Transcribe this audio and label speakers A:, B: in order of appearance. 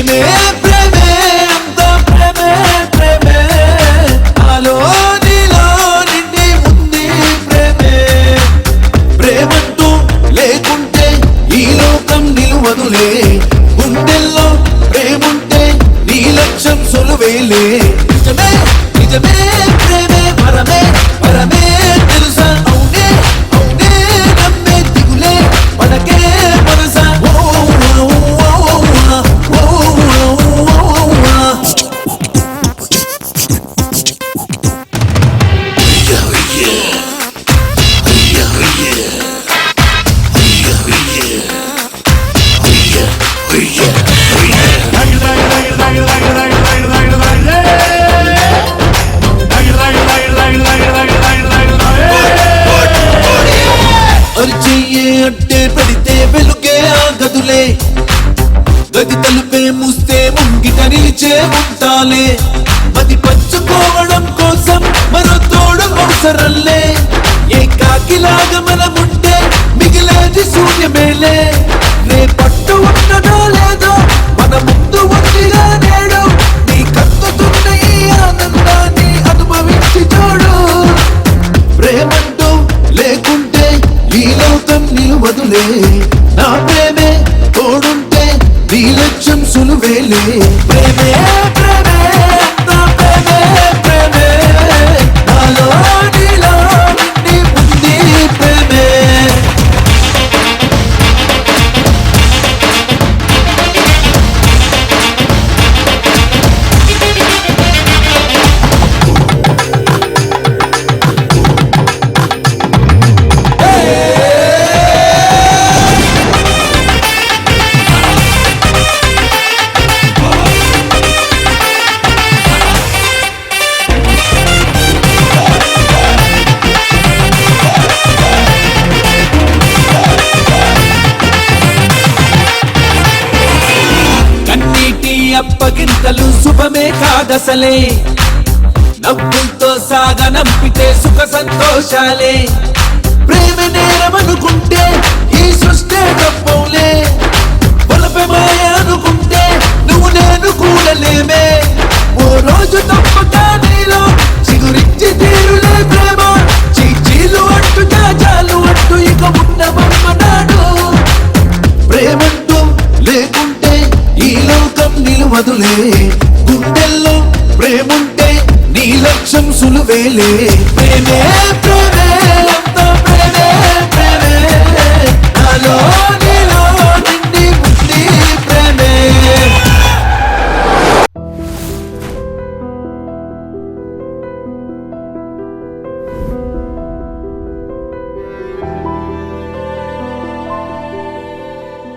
A: ప్రేమే ప్రేమే అంత ప్రేమే ప్రేమే నాలో నీలో నిండి ఉంది ప్రేమే ప్రేమంటూ లేకుంటే ఈ లోకం నిలువదులే గుండెల్లో ప్రేముంటే నీ లక్ష్యం సులువేలే నిజమే నిజమే ప్రేమే పరమే పరమే తెలుసా అవునే అవునే నమ్మే దిగులే పడకే మనసా అట్టే పెడితే వెలుగే ఆగదులే గది తలుపే మూస్తే ముంగిట నిలిచే ఉంటాలే మది పంచుకోవడం కోసం మరో తోడు అవసరంలే ఏకాకిలాగా మనముంటే మిగిలేది శూన్యమేలే రే పట్టు ఉన్నదో లేదో మన ముందు ఉందిగా నేడు నీ కత్తుతున్న ఈ ఆనందాన్ని అనుభవించి చూడు ప్రేమంటూ లేకుంటే ఈ లోకం నిలువదులే నా ప్రేమే తోడుంటే నీ లక్ష్యం సులువేలే ప్రేమే ప్రేమే నా ప్రేమే ప్రేమే నాలో నీలో నిండి ఉంది ప్రేమే అప్పగింతలు శుభమే కాదసలే నవ్వులతో సాగనంపితే సుఖ సంతోషాలే ప్రేమ నేరమనుకుంటే ఈ సృష్టి తప్పవులే పొలపే మాయ అనుకుంటే నువ్వు నేను కూడలేమే ఓ రోజు తప్పక నీలో చిగురించి తీరులే ప్రేమ చీచీలు అంటూ చాచాలు అంటూ ఇక ఉన్నమన్నాడు ప్రేమంటూ లేకుంటే ఈ లోకం నిలువదులే గుండెల్లో ప్రేముంటే నీ లక్ష్యం సులువేలే